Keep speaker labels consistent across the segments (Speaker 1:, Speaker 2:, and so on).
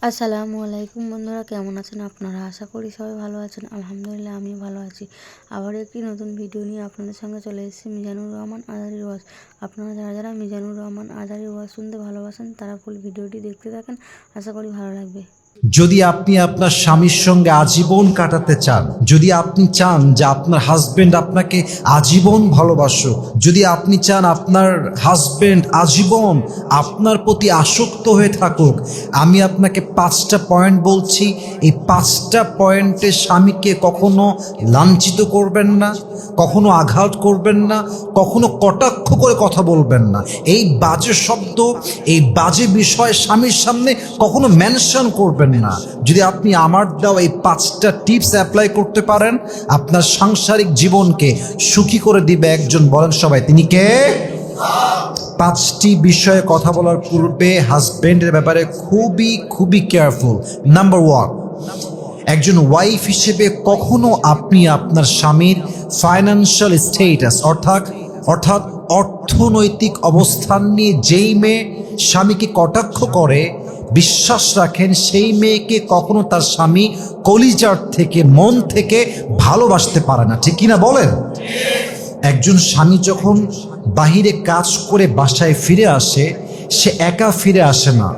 Speaker 1: আসসালামু আলাইকুম বন্ধুরা, কেমন আছেন আপনারা? আশা করি সবাই ভালো আছেন। আলহামদুলিল্লাহ আমি ভালো আছি। আবার একটি নতুন ভিডিও নিয়ে আপনাদের সঙ্গে চলে এসেছি মিজানুর রহমান আজারির ওয়াজ। আপনারা যারা যারা মিজানুর রহমান আজারির ওয়াজ শুনতে ভালোবাসেন তারা ফুল ভিডিওটি দেখতে থাকেন, আশা করি ভালো লাগবে।
Speaker 2: যদি আপনি আপনার স্বামীর সঙ্গে আজীবন কাটাতে চান, যদি আপনি চান যে আপনার হাজবেন্ড আপনাকে আজীবন ভালোবাসুক, যদি আপনি চান আপনার হাজবেন্ড আজীবন আপনার প্রতি আসক্ত হয়ে থাকুক, আমি আপনাকে 5টা পয়েন্ট বলছি। এই 5টা পয়েন্টে স্বামীকে কখনো লাঞ্ছিত করবেন না, কখনো আঘাত করবেন না, কখনো কটাক্ষ করে কথা বলবেন না। এই বাজে শব্দ, এই বাজে বিষয় স্বামীর সামনে কখনো মেনশন করবেন না। যদি আপনি আমার দেওয়া এই 5টা টিপস অ্যাপ্লাই করতে পারেন, আপনার সাংসারিক জীবনকে সুখী করে দিবে একজন, বলেন সবাই তিনি কে? 5টি বিষয়ে কথা বলার পূর্বে হাজবেন্ডের ব্যাপারে খুবই কেয়ারফুল। নাম্বার 1, একজন ওয়াইফ হিসেবে কখনো আপনি আপনার স্বামীর ফাইন্যান্সিয়াল স্টেটাস অর্থাৎ অর্থনৈতিক অবস্থান নিয়ে যেই মেয়ে স্বামীকে কটাক্ষ করে, বিশ্বাস রাখেন সেই মেয়েকে কখনো তার স্বামী কলিজার থেকে, মন থেকে ভালোবাসতে পারে না। ঠিক কিনা বলেন? একজন স্বামী যখন বাহিরে কাজ করে বাসায় ফিরে আসে, সে একা ফিরে আসে না,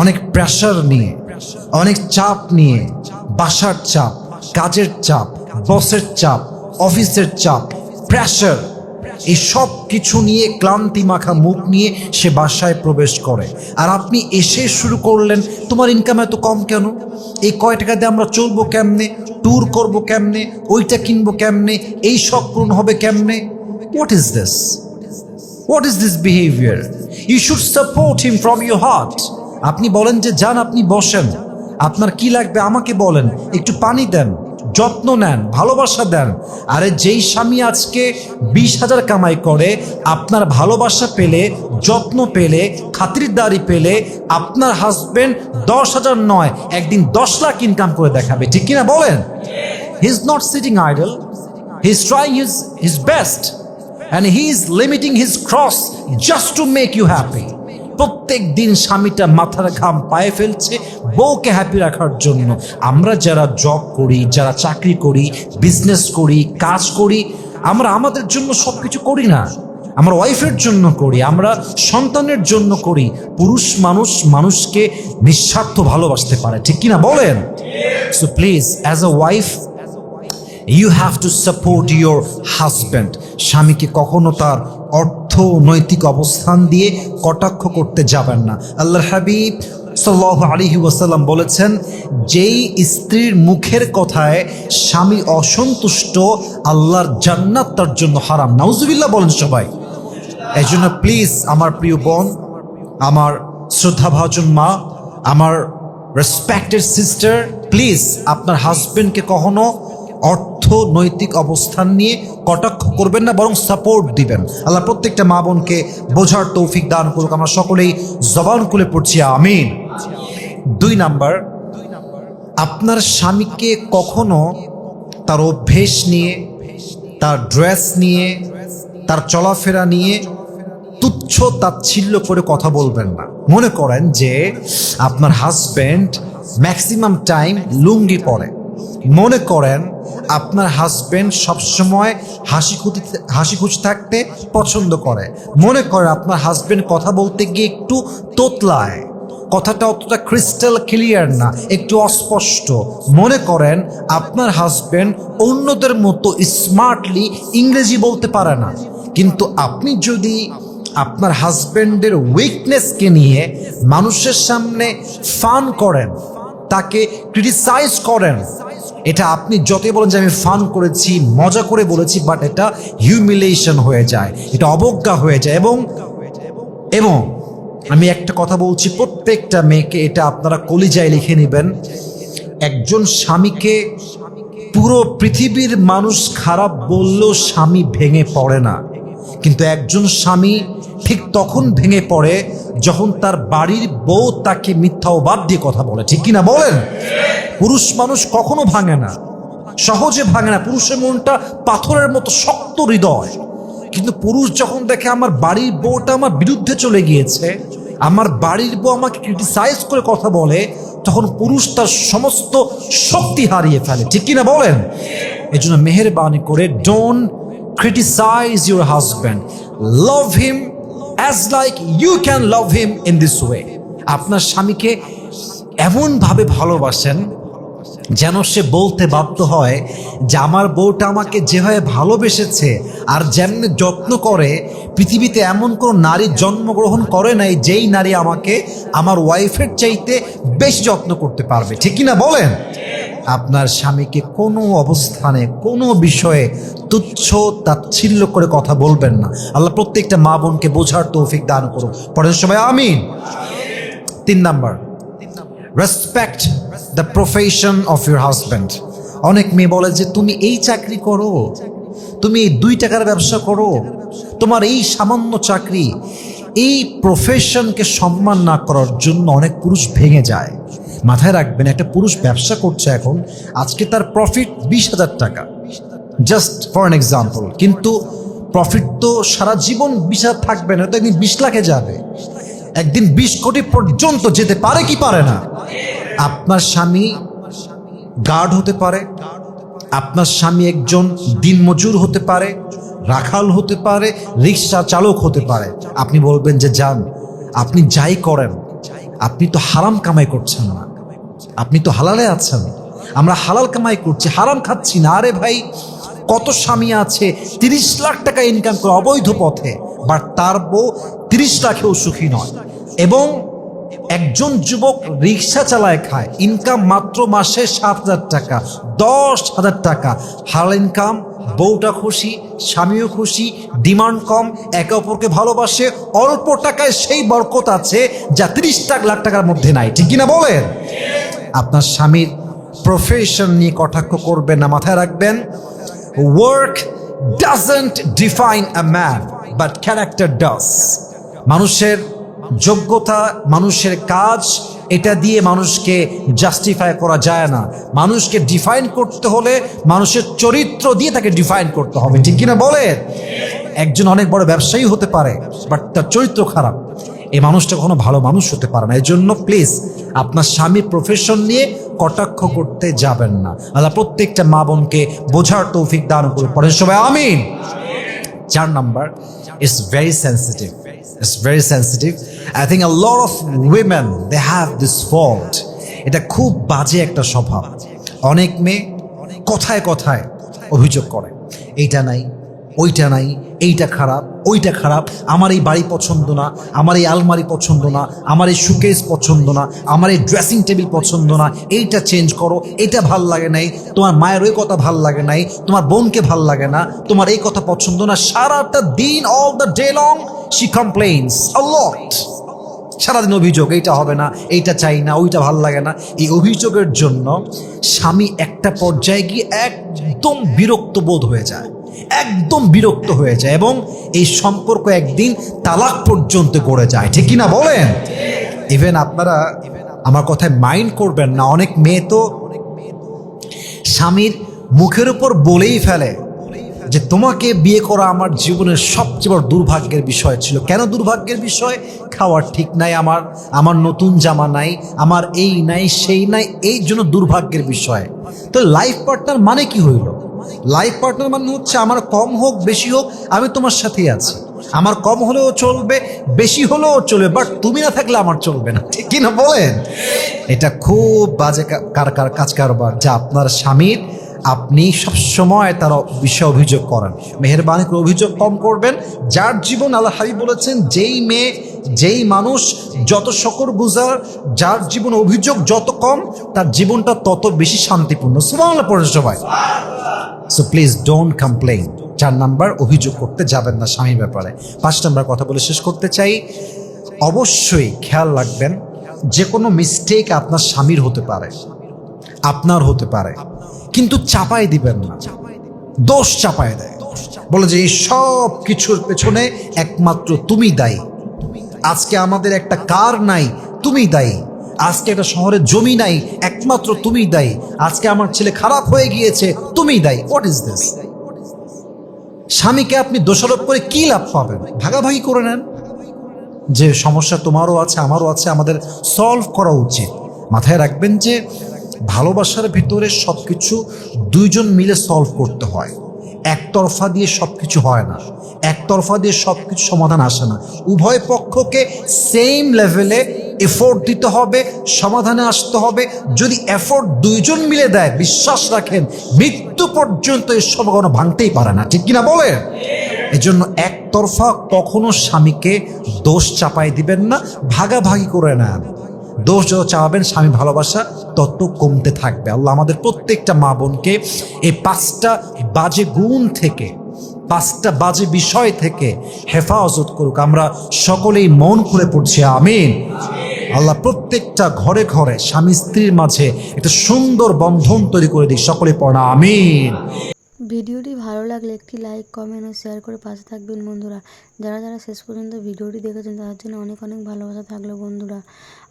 Speaker 2: অনেক প্রেশার নিয়ে, অনেক চাপ নিয়ে, বাসার চাপ, কাজের চাপ, বসের চাপ, অফিসের চাপ, প্রেশার, এই সব কিছু নিয়ে ক্লান্তি মাখা মুখ নিয়ে সে বাসায় প্রবেশ করে। আর আপনি এসে শুরু করলেন, তোমার ইনকাম এত কম কেন? এই কয় টাকা দিয়ে আমরা চলবো কেমনে? ট্যুর করবো কেমনে? ওইটা কিনবো কেমনে? এই শখ পূরণ হবে কেমনে? What is this? What is this behavior? You should support him from your heart. আপনি বলেন যে যান, আপনি বসেন, আপনার কি লাগবে আমাকে বলেন, একটু পানি দেন, যত্ন নেন, ভালোবাসা দেন। আরে যেই স্বামী আজকে 20,000 কামাই করে, আপনার ভালোবাসা পেলে, যত্ন পেলে, খাতিরদারি পেলে, আপনার হাজবেন্ড 10,000 নয়, একদিন 10 লাখ ইনকাম করে দেখাবে। ঠিক কিনা বলেন? He is not sitting idle. He is trying his best. And he is limiting his cross just to make you happy. প্রত্যেক দিন স্বামীটা মাথার ঘাম পায়ে ফেলছে বউকে হ্যাপি রাখার জন্য। আমরা যারা জব করি, যারা চাকরি করি, বিজনেস করি, কাজ করি, আমরা আমাদের জন্য সবকিছু করি না, আমরা ওয়াইফের জন্য করি, আমরা সন্তানের জন্য করি। পুরুষ মানুষ মানুষকে নিঃস্বার্থ ভালোবাসতে পারে। ঠিক কিনা বলেন? So please, as a wife, you have to support your husband. স্বামীকে কখনো তার অর্থনৈতিক অবস্থান দিয়ে কটাক্ষ করতে যাবেন না। আল্লাহর হাবিব সাল্লাল্লাহু আলাইহি ওয়াসাল্লাম বলেছেন, যেই স্ত্রীর মুখের কথায় স্বামী অসন্তুষ্ট, আল্লাহর জান্নাত তার জন্য হারাম। নাউজুবিল্লাহ বলেন সবাই। এই জন্য প্লিজ আমার প্রিয় বোন, আমার শ্রদ্ধাভাজন মা, আমার রেসপেক্টেড সিস্টার, প্লিজ আপনার হাজবেন্ডকে কখনো অর্থনৈতিক অবস্থান নিয়ে কটাক্ষ করবেন না, বরং সাপোর্ট দিবেন। আল্লাহ প্রত্যেকটা মা বোনকে বোঝার তৌফিক দান করুক। আমরা সকলেই জবান খুলে পড়ছি আমিন। 2 নাম্বার, আপনার স্বামীকে কখনো তার অভ্যেস নিয়ে, তার ড্রেস নিয়ে, তার চলাফেরা নিয়ে তুচ্ছ তাচ্ছিল্য করে কথা বলবেন না। মনে করেন যে আপনার হাজবেন্ড ম্যাক্সিমাম টাইম লুঙ্গি পরে, মনে করেন আপনার হাজবেন্ড সবসময় হাসি খুশি থাকতে পছন্দ করে, মনে করেন আপনার হাজবেন্ড কথা বলতে গিয়ে একটু তোতলায়, কথাটা অতটা ক্রিস্টাল ক্লিয়ার না, একটু অস্পষ্ট, মনে করেন আপনার হাজবেন্ড অন্যদের মতো স্মার্টলি ইংরেজি বলতে পারে না, কিন্তু আপনি যদি আপনার হাজবেন্ডের উইকনেসকে নিয়ে মানুষের সামনে ফান করেন, তাকে ক্রিটিসাইজ করেন, এটা আপনি যতই বলেন যে আমি ফান করেছি, মজা করে বলেছি, বাট এটা হিউমিলিয়েশন হয়ে যায়, এটা অবজ্ঞা হয়ে যায়। এবং আমি একটা কথা বলছি প্রত্যেকটা মেয়েকে, এটা আপনারা কলিজায় লিখে নেবেন, একজন স্বামীকে পুরো পৃথিবীর মানুষ খারাপ বললেও স্বামী ভেঙে পড়ে না, কিন্তু একজন স্বামী ঠিক তখন ভেঙে পড়ে যখন তার বাড়ির বউ তাকে মিথ্যা অবাদ দিয়ে কথা বলে। ঠিক কিনা বলেন? পুরুষ মানুষ কখনো ভাঙে না, সহজে ভাঙে না। পুরুষের মনটা পাথরের মতো শক্ত হৃদয়, কিন্তু পুরুষ যখন দেখে আমার বাড়ির বউটা আমার বিরুদ্ধে চলে গিয়েছে, আমার বাড়ির বউ আমাকে ক্রিটিসাইজ করে কথা বলে, তখন পুরুষ তার সমস্ত শক্তি হারিয়ে ফেলে, ঠিক কিনা বলেন? এই জন্য মেহেরবানি করে don't criticise your husband, love him as like you can love him in this way. আপনার স্বামীকে এমনভাবে ভালোবাসেন যেন সে বলতে বাধ্য হয় যে আমার বউটা আমাকে যেভাবে ভালোবেসেছে আর যেমনি যত্ন করে, পৃথিবীতে এমন কোনো নারী জন্মগ্রহণ করে নাই যেই নারী আমাকে আমার ওয়াইফের চাইতে বেশি যত্ন করতে পারবে, ঠিক কিনা বলেন? আপনার স্বামীকে কোনো অবস্থানে কোনো বিষয়ে তুচ্ছ তাচ্ছিল্য করে কথা বলবেন না। আল্লাহ প্রত্যেকটা মা বোনকে বোঝার তৌফিক দান করুন। পরের সময় আমিন। 3 number, respect the profession of your husband. অনেক মেয়ে বলে যে তুমি এই চাকরি করো, তুমি এই 2 টাকার ব্যবসা করো, তোমার এই সামান্য চাকরি। এই প্রফেশনকে সম্মান না করার জন্য অনেক পুরুষ ভেঙে যায়। মাথায় রাখবেন, একটা পুরুষ ব্যবসা করছে এখন, আজকে তার প্রফিট 20,000 টাকা, জাস্ট ফর অ্যান এক্সাম্পল, কিন্তু প্রফিট তো সারা জীবন 20,000 থাকবে না, তো একদিন 20 লাখে যাবে, একদিন 20 কোটি পর্যন্ত যেতে পারে কি পারে না? আপনার স্বামী গার্ড হতে পারে, আপনার স্বামী একজন দিনমজুর হতে পারে, রাখাল হতে পারে, রিক্সা চালক হতে পারে। আপনি বলবেন যে যান, আপনি যাই করেন আপনি তো হারাম কামাই করছেন না, আপনি তো হালালে আছেন। আমরা হালাল কামাই করছি, হারাম খাচ্ছি না। আরে ভাই, কত স্বামী আছে 30 লাখ টাকা ইনকাম করে অবৈধ পথে, বাট তার বউ 30 লাখেও সুখী নয়। এবং একজন যুবক রিক্সা চালায় খায়, ইনকাম মাত্র মাসে 7,000 টাকা, 10,000 টাকা হালাল ইনকাম, বউটা খুশি, স্বামীও খুশি, ডিমান্ড কম, একে অপরকে ভালোবাসে, অল্প টাকায় সেই বরকত আছে যা 30 লাখ টাকার মধ্যে নাই, ঠিক কিনা বলেন? আপনার স্বামীর প্রফেশন নিয়ে কটাক্ষ করবেন না। মাথায় রাখবেন, work doesn't define a man but character does. মানুষের যোগ্যতা, মানুষের কাজ, এটা দিয়ে মানুষকে জাস্টিফাই করা যায় না। মানুষকে ডিফাইন করতে হলে মানুষের চরিত্র দিয়ে তাকে ডিফাইন করতে হবে, ঠিক কিনা বলেন? একজন অনেক বড় ব্যবসায়ী হতে পারে, বাট তার চরিত্র খারাপ, এই মানুষটা কখনো ভালো মানুষ হতে পারে না। এই জন্য প্লিজ আপনার স্বামীর প্রফেশন নিয়ে কটাক্ষ করতে যাবেন না। আল্লাহ প্রত্যেকটা মা বোনকে বোঝার তৌফিক দান করুন। পরের সবাই আমিন। 4 number, it's very sensitive. It's very sensitive. I think a lot of women, they have this fault. এটা খুব বাজে একটা স্বভাব। অনেক মেয়ে কথায় কথায় অভিযোগ করে, এইটা নাই, ওইটা নাই, এইটা খারাপ, ওইটা খারাপ, আমার এই বাড়ি পছন্দ না, আমার এই আলমারি পছন্দ না, আমার এই শোকেস পছন্দ না, আমার এই ড্রেসিং টেবিল পছন্দ না, এইটা চেঞ্জ করো, এটা ভাল লাগে নাই, তোমার মায়ের ওই কথা ভাল লাগে নাই, তোমার বোনকে ভাল লাগে না, তোমার এই কথা পছন্দ না। সারাটা দিন, all the day long she complains a lot. সারাদিন অভিযোগ, এইটা হবে না, এইটা চাই না, ওইটা ভাল লাগে না। এই অভিযোগের জন্য স্বামী একটা পর্যায়ে গিয়ে একদম বিরক্ত বোধ হয়ে যায়, একদম বিরক্ত হয়ে যায়, এবং এই সম্পর্ক একদিন তালাক পর্যন্ত গড়ে যায়, ঠিক কিনা বলেন? ইভেন আপনারা আমার কথায় মাইন্ড করবেন না, অনেক মেয়ে তো স্বামীর মুখের উপর বলেই ফেলে যে তোমাকে বিয়ে করা আমার জীবনের সবচেয়ে বড় দুর্ভাগ্যের বিষয় ছিল। কেন দুর্ভাগ্যের বিষয়? খাওয়ার ঠিক নাই আমার, আমার নতুন জামা নাই, আমার এই নাই সেই নাই, এই জন্য দুর্ভাগ্যের বিষয়। তো লাইফ পার্টনার মানে কি হইল? লাইফ পার্টনার মানে হচ্ছে আমার কম হোক বেশি হোক আমি তোমার সাথেই আছি, আমার কম হলেও চলবে, বেশি হলেও চলবে, বাট তুমি না থাকলে আমার চলবে না, ঠিক কিনা বলেন? এটা খুব বাজে কাজ কারবার যা আপনার স্বামীর, আপনি সবসময় তার বিষয়ে অভিযোগ করেন। মেহেরবানি করে অভিযোগ কম করবেন। যার জীবন, আল্লাহ হাবিব বলেছেন, যেই মেয়ে, যেই মানুষ যত শকরগুজার, যার জীবন অভিযোগ যত কম, তার জীবনটা তত বেশি শান্তিপূর্ণ। সুবহানাল্লাহ পড়ে সবাই। So please don't complain. 4 number, অভিযোগ করতে যাবেন না স্বামীর ব্যাপারে। 5 নাম্বার কথা বলে শেষ করতে চাই, অবশ্যই খেয়াল রাখবেন, যে কোনো মিস্টেক আপনার স্বামীর হতে পারে, আপনার হতে পারে, কিন্তু চাপাই দিবেন না, দোষ চাপায় দেয়, বলে যে এই সব কিছুর পেছনে একমাত্র তুমি দায়ী। আজকে আমাদের একটা কার নাই, তুমি দায়ী। আজকে একটা শহরে জমি নাই, একমাত্র তুমি দায়ী। আজকে আমার ছেলে খারাপ হয়ে গিয়েছে, তুমি দায়ী। What is this? স্বামীকে আপনি দোষারোপ করে কি লাভ পাবেন? ভাগাভাগি করে নেন, যে সমস্যা তোমারও আছে আমারও আছে, আমাদের সলভ করা উচিত। মাথায় রাখবেন যে ভালোবাসার ভিতরে সব কিছু দুইজন মিলে সলভ করতে হয়, একতরফা দিয়ে সব কিছু হয় না, একতরফা দিয়ে সব কিছু সমাধান আসে না। উভয় পক্ষকে সেম লেভেলে এফোর্ট দিতে হবে, সমাধানে আসতে হবে। যদি এফোর্ট দুইজন মিলে দেয়, বিশ্বাস রাখেন মৃত্যু পর্যন্ত এই সম্পর্ক ভাঙতেই পারে না, ঠিক কিনা বলেন? এজন্য একতরফা কখনো স্বামীকে দোষ চাপাই দিবেন না, ভাগাভাগি করে নেন। দোষ যত চাপাবেন স্বামী ভালোবাসা তত কমতে থাকবে। আল্লাহ আমাদের প্রত্যেকটা মা বোনকে এই 5টা বাজে গুণ থেকে, 5টা বাজে বিষয় থেকে হেফাজত করুক। আমরা সকলেই মন খুলে পড়ছি আমিন। আল্লাহ প্রত্যেকটা ঘরে ঘরে স্বামী স্ত্রীর মাঝে একটা সুন্দর বন্ধন তৈরি করে দিই, সকলে পড়া আমিন।
Speaker 1: ভিডিওটি ভালো লাগলে একটি লাইক, কমেন্ট ও শেয়ার করে পাশে থাকবেন বন্ধুরা। যারা যারা শেষ পর্যন্ত ভিডিওটি দেখেছেন তাদের জন্য অনেক অনেক ভালোবাসা থাকলো বন্ধুরা।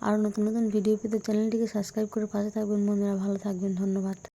Speaker 1: আর নতুন নতুন ভিডিও পেতে চ্যানেলটিকে সাবস্ক্রাইব করে পাশে থাকবেন বন্ধুরা। ভালো থাকবেন, ধন্যবাদ।